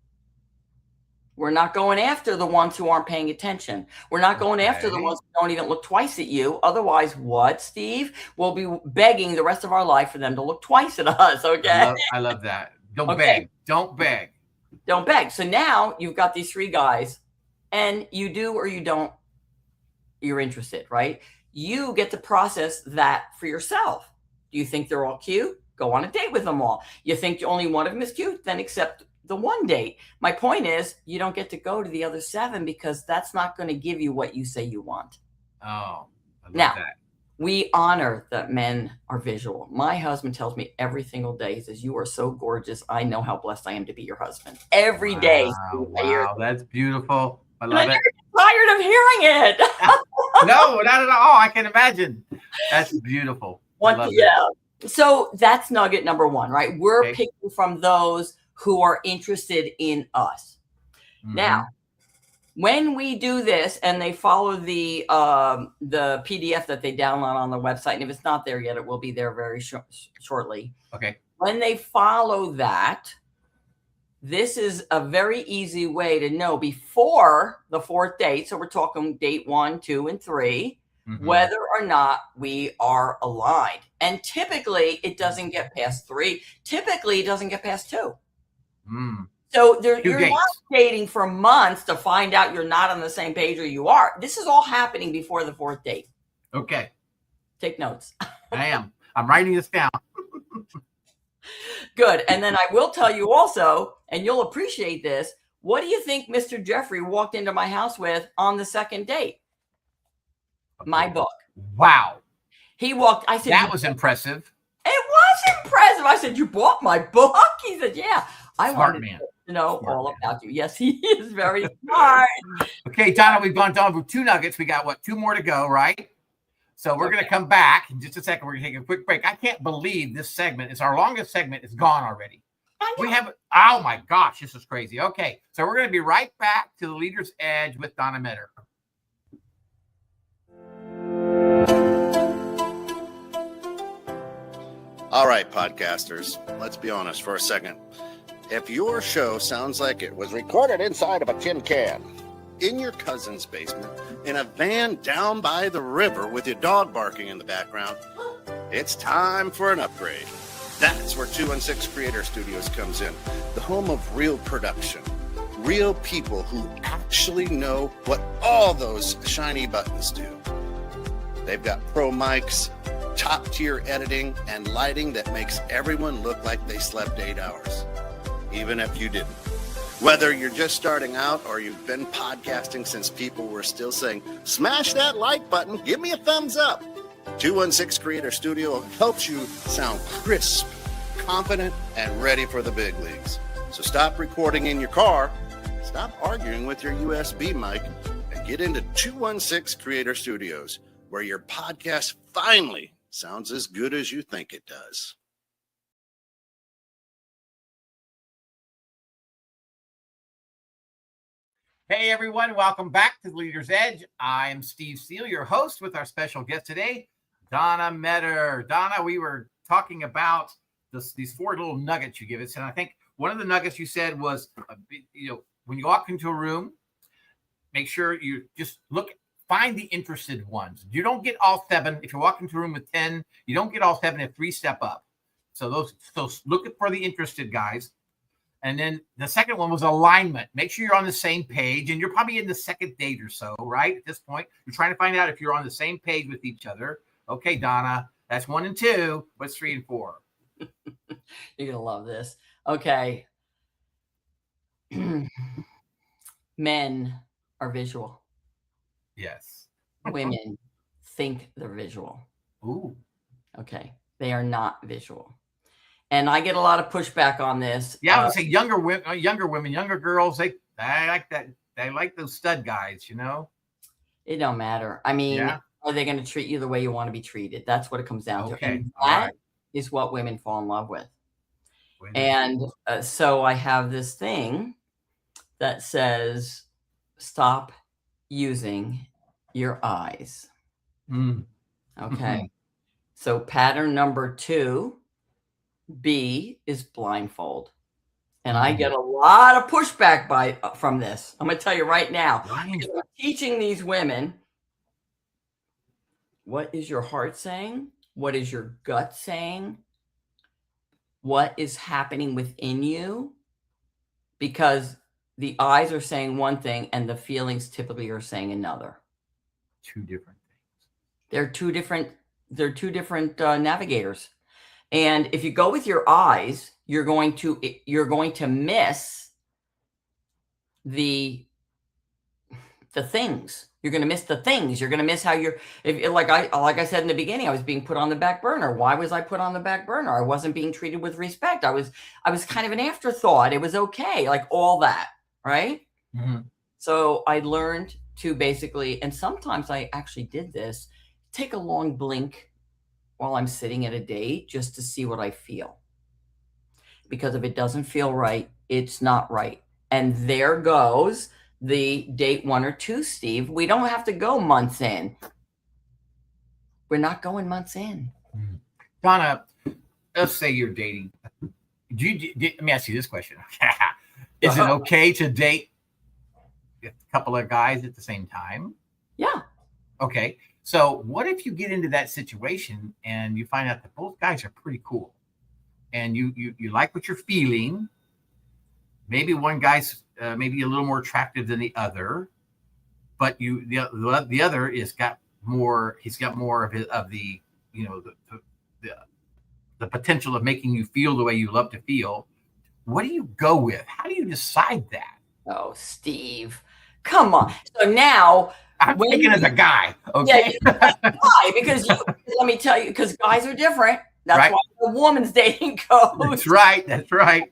We're not going after the ones who aren't paying attention. We're not going after the ones who don't even look twice at you. Otherwise, what, Steve? We'll be begging the rest of our life for them to look twice at us, okay? I love that. Don't beg. Don't beg. Don't beg. So now you've got these 3 guys, and you do or you don't, you're interested, right? You get to process that for yourself. Do you think they're all cute? Go on a date with them all. You think only one of them is cute? Then accept the one date. My point is, you don't get to go to the other 7 because that's not going to give you what you say you want. Oh, I love that. We honor that men are visual. My husband tells me every single day, he says, you are so gorgeous. I know how blessed I am to be your husband. Every day. Wow, that's beautiful. I love it. I'm tired of hearing it. No, not at all. I can imagine. That's beautiful. So that's nugget number 1, right? We're picking from those who are interested in us. Mm-hmm. Now, when we do this and they follow the PDF that they download on the website, and if it's not there yet, it will be there very shortly. Okay. When they follow that, this is a very easy way to know before the 4th date. So we're talking date 1, 2, and 3, mm-hmm. whether or not we are aligned. And typically it doesn't get past 3. Typically it doesn't get past 2. Mm. So you're not dating for months to find out you're not on the same page or you are. This is all happening before the 4th date. Okay. Take notes. I am. I'm writing this down. Good. And then I will tell you also, and you'll appreciate this, what do you think Mr. Jeffrey walked into my house with on the 2nd date? My book. Wow. He walked. I said, that was impressive. It was impressive. I said, you bought my book? He said, yeah. I wanted to know all about you. Yes, he is very smart. Okay, Donna, we've gone down for 2 nuggets. We got 2 more to go, right? So we're going to come back in just a second. We're going to take a quick break. I can't believe this segment is our longest segment. It's gone already. We have, oh my gosh, this is crazy. Okay, so we're going to be right back to the Leader's Edge with Donna Meador. All right, podcasters, let's be honest for a second. If your show sounds like it was recorded inside of a tin can, in your cousin's basement, in a van down by the river with your dog barking in the background, it's time for an upgrade. That's where 216 Creator Studios comes in, the home of real production, real people who actually know what all those shiny buttons do. They've got pro mics, top-tier editing, and lighting that makes everyone look like they slept 8 hours. Even if you didn't. Whether you're just starting out or you've been podcasting since people were still saying, smash that like button, give me a thumbs up. 216 Creator Studio helps you sound crisp, confident, and ready for the big leagues. So stop recording in your car, stop arguing with your USB mic, and get into 216 Creator Studios, where your podcast finally sounds as good as you think it does. Hey everyone, welcome back to the Leader's Edge. I'm Steve Steele, your host, with our special guest today, Donna Meador. Donna, we were talking about these 4 little nuggets you give us, and I think one of the nuggets you said was, when you walk into a room, make sure you just find the interested ones. You don't get all 7. If you walk into a room with 10, you don't get all 7 if 3 step up. So look for the interested guys. And then the second one was alignment. Make sure you're on the same page, and you're probably in the second date or so, right? At this point, you're trying to find out if you're on the same page with each other. Okay, Donna, that's 1 and 2. What's 3 and 4? You're going to love this. Okay. Men are visual. Yes. Women think they're visual. Ooh. Okay. They are not visual. And I get a lot of pushback on this. Yeah, I would say younger women, younger girls, they like that. They like those stud guys, you know? It don't matter. I mean, Yeah. Are they going to treat you the way you want to be treated? That's what it comes down to. Okay. And All that right. is what women fall in love with. Women. And so I have this thing that says, stop using your eyes. Mm. Okay. So pattern number 2, B, is blindfold. And I get a lot of pushback from this. I'm going to tell you right now. I'm teaching these women, what is your heart saying? What is your gut saying? What is happening within you? Because the eyes are saying one thing and the feelings typically are saying another. 2 different things. They're two different navigators. And if you go with your eyes, you're going to miss the things. You're going to miss the things. You're going to miss how like I said in the beginning, I was being put on the back burner. Why was I put on the back burner? I wasn't being treated with respect. I was kind of an afterthought. It was okay, like all that, right? Mm-hmm. So I learned to basically, and sometimes I actually did this, take a long blink while I'm sitting at a date just to see what I feel. Because if it doesn't feel right, it's not right. And there goes the date 1 or 2, Steve. We don't have to go months in. We're not going months in. Donna, let's say you're dating. Let me ask you this question. Is it okay to date a couple of guys at the same time? Yeah. Okay. So what if you get into that situation and you find out that both guys are pretty cool, and you like what you're feeling? Maybe one guy's maybe a little more attractive than the other, but the other is got more. He's got more of the potential of making you feel the way you love to feel. What do you go with? How do you decide that? Oh, Steve, come on. So now. I'm thinking as a guy, okay? Yeah, why? Because let me tell you, because guys are different. That's right. Why the woman's dating code. That's right. That's right.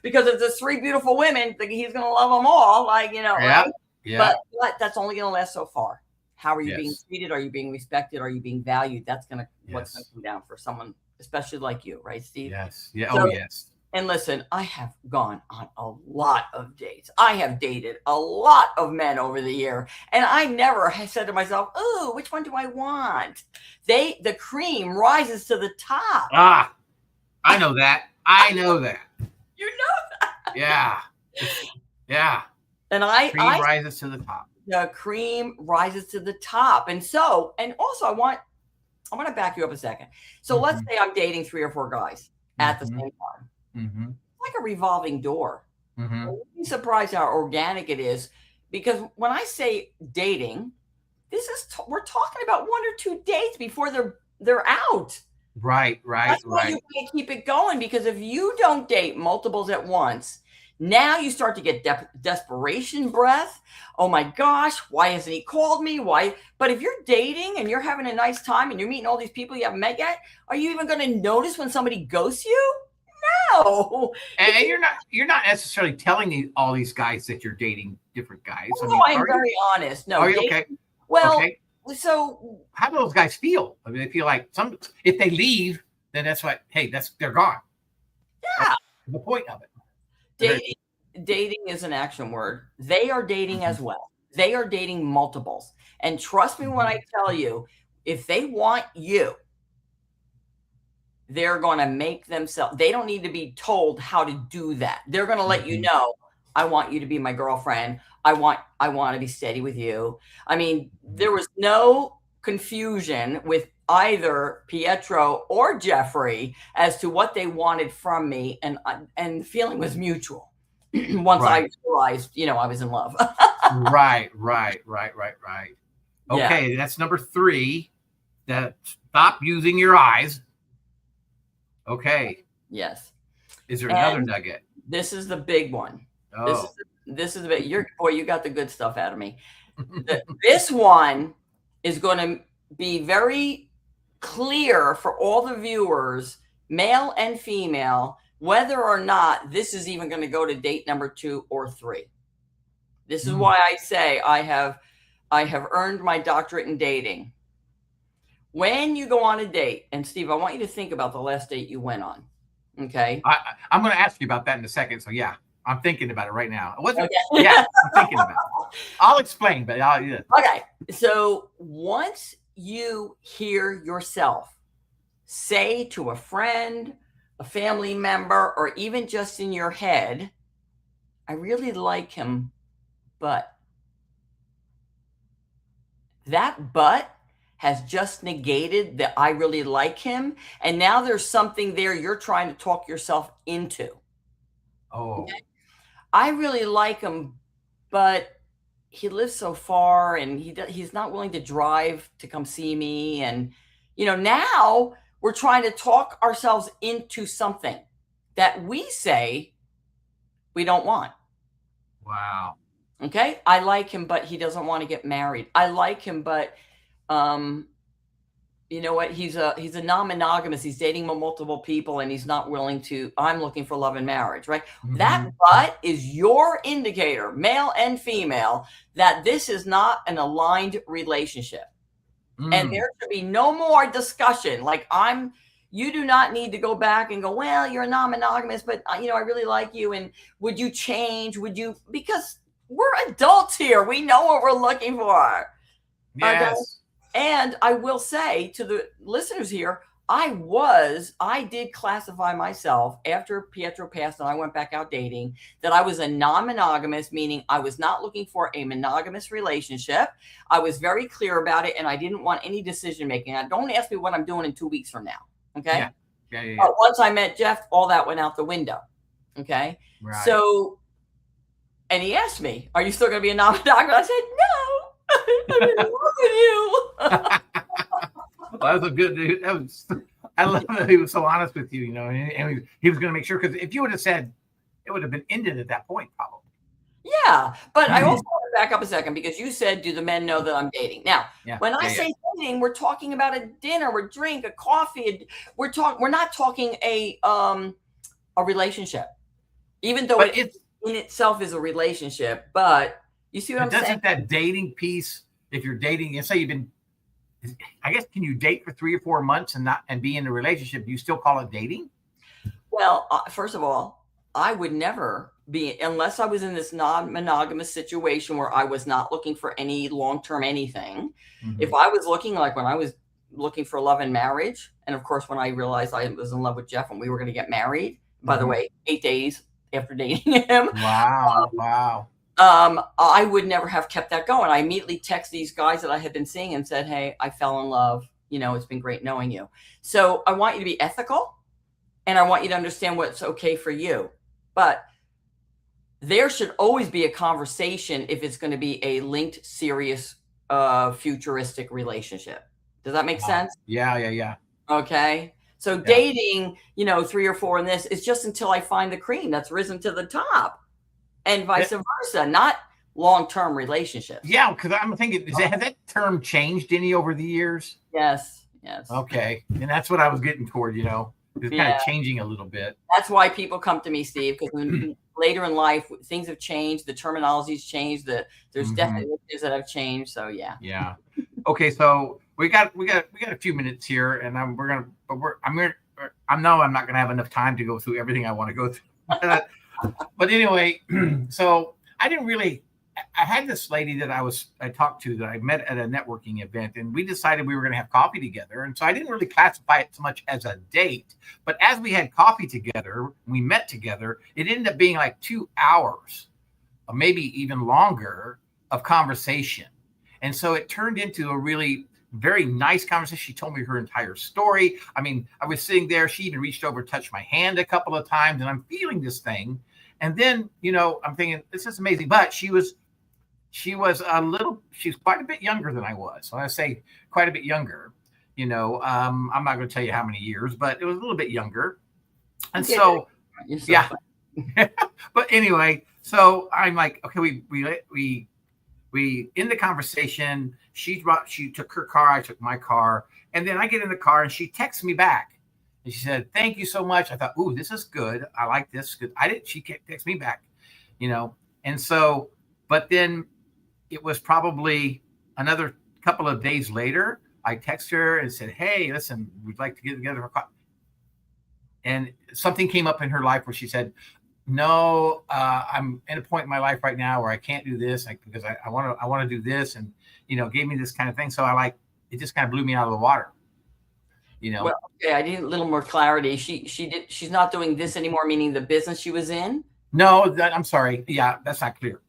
Because if there's 3 beautiful women, he's going to love them all, Yeah. Right? Yeah. But that's only going to last so far. How are you being treated? Are you being respected? Are you being valued? That's what's going to come down for someone, especially like you, right, Steve? Yes. Yeah. So, yes. And listen, I have gone on a lot of dates. I have dated a lot of men over the year. And I never have said to myself, oh, which one do I want? The cream rises to the top. Ah, I know that. I know that. You know that. Yeah. Yeah. And cream rises to the top. The cream rises to the top. And also I want to back you up a second. So let's say I'm dating 3 or 4 guys at the same time. Mm-hmm. It's like a revolving door. Mm-hmm. You'd be surprised how organic it is, because when I say dating, we're talking about 1 or 2 dates before they're out. Right. That's why you can't keep it going, because if you don't date multiples at once, Now you start to get desperation breath. Oh my gosh, why hasn't he called me? Why? But if you're dating and you're having a nice time and you're meeting all these people you haven't met yet, are you even going to notice when somebody ghosts you? No. And you're not necessarily telling all these guys that you're dating different guys. Oh, no, I'm very honest. No. Are you okay? Well, okay. So how do those guys feel? I mean, they feel like if they leave, then that's what. Hey, they're gone. Yeah. That's the point of it. Dating is an action word. They are dating as well. They are dating multiples. And trust me when I tell you, if they want you, they're going to make themselves, they don't need to be told how to do that. They're going to let you know, I want you to be my girlfriend. I want to be steady with you. I mean, there was no confusion with either Pietro or Jeffrey as to what they wanted from me. And the feeling was mutual. Once I realized, I was in love. Right. Okay, yeah. That's number 3. That stop using your eyes. Okay. Yes. Is there another nugget? This is the big one. Oh. This is the big. You got the good stuff out of me. This one is going to be very clear for all the viewers, male and female, whether or not this is even going to go to date number 2 or 3. This is why I say I have earned my doctorate in dating. When you go on a date, and Steve, I want you to think about the last date you went on. Okay. I'm going to ask you about that in a second. So yeah, I'm thinking about it right now. Okay. Yeah, I'm thinking about it. I'll explain, but yeah. Okay. So once you hear yourself say to a friend, a family member, or even just in your head, I really like him, but that but has just negated that I really like him. And now there's something there you're trying to talk yourself into. Oh. Okay? I really like him, but he lives so far and he's not willing to drive to come see me. And, now we're trying to talk ourselves into something that we say we don't want. Wow. Okay. I like him, but he doesn't want to get married. I like him, but you know what? He's a non-monogamous. He's dating multiple people and he's not willing to, I'm looking for love and marriage, right? Mm-hmm. That but is your indicator, male and female, that this is not an aligned relationship. And there should be no more discussion. Like you do not need to go back and go, well, you're non-monogamous, but I really like you. And would you change? Because we're adults here. We know what we're looking for. Yes. Okay? And I will say to the listeners here, I did classify myself after Pietro passed and I went back out dating that I was a non-monogamous, meaning I was not looking for a monogamous relationship. I was very clear about it and I didn't want any decision making. Now, don't ask me what I'm doing in 2 weeks from now. Okay. Yeah. But once I met Jeff, all that went out the window. Okay. Right. So, and he asked me, are you still going to be a non-monogamous? I said, no. I'm in love with you. Well, that was a good dude. I love that he was so honest with you, and he was going to make sure, because if you would have said, it would have been ended at that point, probably. Yeah, but I also want to back up a second because you said, do the men know that I'm dating? Now, when I say dating, we're talking about a dinner, a drink, a coffee. We're not talking a relationship, even though it in itself is a relationship. But you see what I'm saying? Doesn't that dating piece, if you're dating, say you've been, I guess, can you date for 3 or 4 months and be in a relationship? Do you still call it dating? Well, first of all, I would never be, unless I was in this non-monogamous situation where I was not looking for any long-term anything. Mm-hmm. If I was looking, like when I was looking for love and marriage, and of course, when I realized I was in love with Jeff and we were going to get married, by the way, 8 days after dating him. Wow. I would never have kept that going. I immediately text these guys that I had been seeing and said, hey, I fell in love. It's been great knowing you. So I want you to be ethical and I want you to understand what's okay for you. But there should always be a conversation if it's going to be a linked, serious, futuristic relationship. Does that make sense? Yeah. Okay. So dating, 3 or 4 in this is just until I find the cream that's risen to the top. and vice versa, not long-term relationships. Yeah, because I'm thinking, has that term changed any over the years? Yes. Okay, and that's what I was getting toward. It's kind of changing a little bit. That's why people come to me, Steve, because later in life things have changed, the terminology's changed, there's definitions that have changed. So yeah. Okay, so we got a few minutes here, and I'm not gonna have enough time to go through everything I want to go through. But anyway, so I had this lady that I talked to that I met at a networking event, and we decided we were going to have coffee together. And so I didn't really classify it so much as a date, but as we had coffee together, we met together, it ended up being like 2 hours or maybe even longer of conversation. And so it turned into a really very nice conversation. She told me her entire story. I mean, I was sitting there. She even reached over, touched my hand a couple of times, and I'm feeling this thing. And then, I'm thinking, this is amazing. But she was she's quite a bit younger than I was. So I say quite a bit younger, I'm not going to tell you how many years, but it was a little bit younger. And so but anyway, so I'm like, okay, we in the conversation, she took her car, I took my car. And then I get in the car and she texts me back. And she said, thank you so much. I thought, ooh, this is good. I like this. She texted me back, and so, but then it was probably another couple of days later, I texted her and said, hey, listen, we'd like to get together for coffee. And something came up in her life where she said, no, I'm at a point in my life right now where I can't do this because I want to do this, and gave me this kind of thing. So it just kind of blew me out of the water. Well, okay, I need a little more clarity. She's not doing this anymore, meaning the business she was in? No, I'm sorry. Yeah, that's not clear.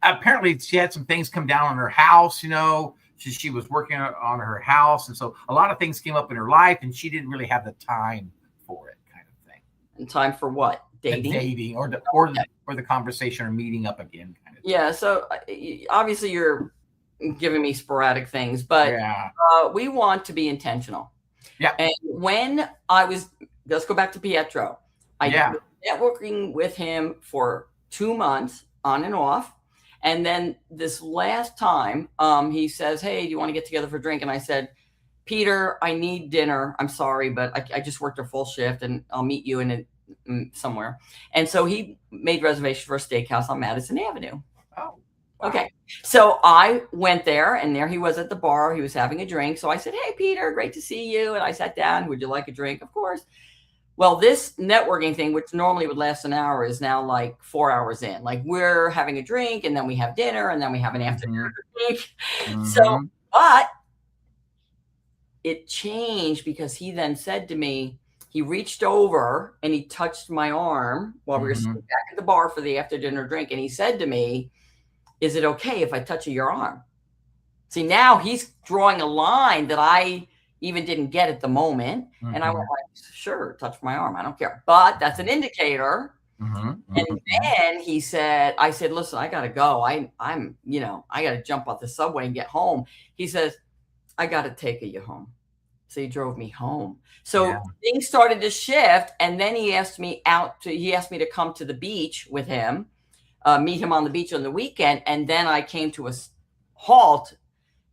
Apparently she had some things come down on her house, she was working on her house. And so a lot of things came up in her life and she didn't really have the time for it, kind of thing. And time for what? Dating or the conversation or meeting up again. Kind of thing. So obviously you're giving me sporadic things, but we want to be intentional. Yeah. And when let's go back to Pietro. I was networking with him for 2 months on and off. And then this last time, he says, hey, do you want to get together for a drink? And I said, Peter, I need dinner. I'm sorry, but I just worked a full shift and I'll meet you in somewhere. And so he made reservations for a steakhouse on Madison Avenue. Oh, wow. Okay. So I went there and there he was at the bar. He was having a drink. So I said, hey, Peter, great to see you. And I sat down. Would you like a drink? Of course. Well, this networking thing, which normally would last an hour, is now like 4 hours in. Like we're having a drink and then we have dinner and then we have an afternoon drink. So, but it changed because he then said to me, he reached over and he touched my arm while we were sitting back at the bar for the after dinner drink. And he said to me, is it okay if I touch your arm? See, now he's drawing a line that I even didn't get at the moment. And I went like, sure, touch my arm. I don't care. But that's an indicator. And then I said, listen, I got to go. I got to jump off the subway and get home. He says, I got to take you home. So he drove me home. So things started to shift. And then he asked me to come to the beach with him, meet him on the beach on the weekend. And then I came to a halt.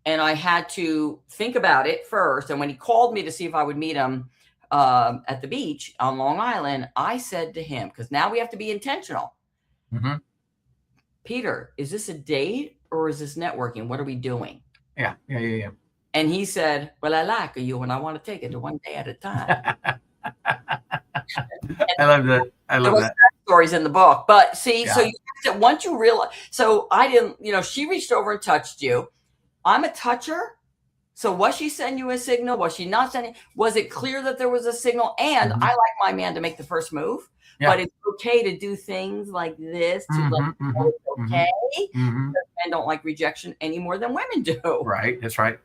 And I had to think about it first. And when he called me to see if I would meet him at the beach on Long Island, I said to him, because now we have to be intentional. Peter, is this a date or is this networking? What are we doing? Yeah. And he said, well, I like you and I want to take it one day at a time. I love that. Stories in the book. But see, so once you realize, so I didn't, she reached over and touched you. I'm a toucher. So was she sending you a signal? Was she not sending? Was it clear that there was a signal? And I like my man to make the first move, but it's okay to do things like this to let them know it's okay. Men don't like rejection any more than women do. Right. That's right.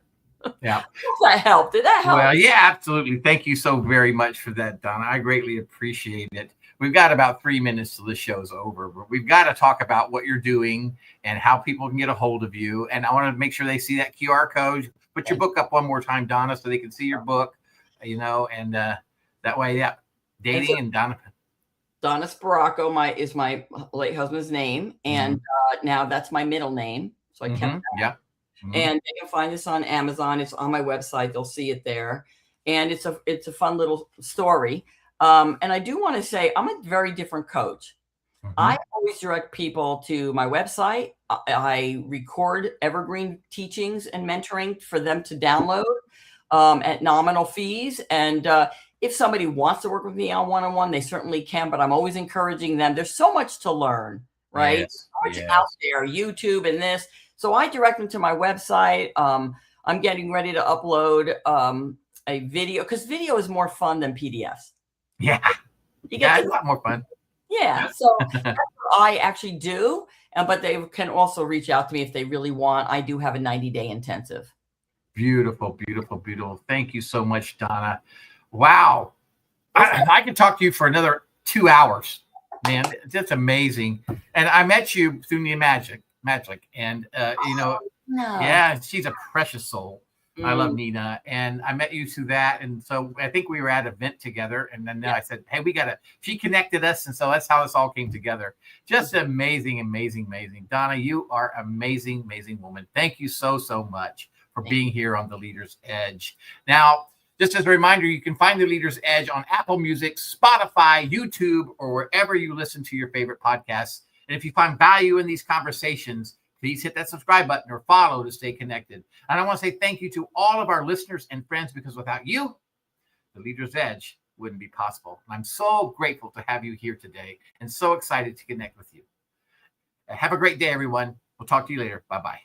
Yeah. That helped. Did that help? Well, yeah, absolutely. Thank you so very much for that, Donna. I greatly appreciate it. We've got about 3 minutes till the show's over, but we've got to talk about what you're doing and how people can get a hold of you. And I want to make sure they see that QR code. Put your book up one more time, Donna, so they can see your book, and that way, dating and Donna. Donna Sparacco is my late husband's name, and now that's my middle name. So I kept that. Yeah. And they can find this on Amazon. It's on my website. They'll see it there, and it's a fun little story. And I do want to say I'm a very different coach. I always direct people to my website. I record evergreen teachings and mentoring for them to download at nominal fees. And if somebody wants to work with me on one-on-one, they certainly can, but I'm always encouraging them. There's so much to learn, right? Yes, So much out there, YouTube and this. So I direct them to my website. I'm getting ready to upload a video, because video is more fun than PDFs. Yeah. You get a lot more fun. Yeah. So that's what I actually do. But they can also reach out to me if they really want. I do have a 90-day intensive. Beautiful, beautiful, beautiful. Thank you so much, Donna. Wow. I could talk to you for another 2 hours, man. That's amazing. And I met you through the magic. And, yeah, she's a precious soul. I love Nina. And I met you through that. And so I think we were at an event together. And then I said, hey, she connected us. And so that's how this all came together. Just amazing, amazing, amazing. Donna, you are amazing, amazing woman. Thank you so, so much for being here on The Leader's Edge. Now, just as a reminder, you can find The Leader's Edge on Apple Music, Spotify, YouTube, or wherever you listen to your favorite podcasts. And if you find value in these conversations, please hit that subscribe button or follow to stay connected. And I want to say thank you to all of our listeners and friends, because without you, The Leader's Edge wouldn't be possible. And I'm so grateful to have you here today and so excited to connect with you. Have a great day, everyone. We'll talk to you later. Bye-bye.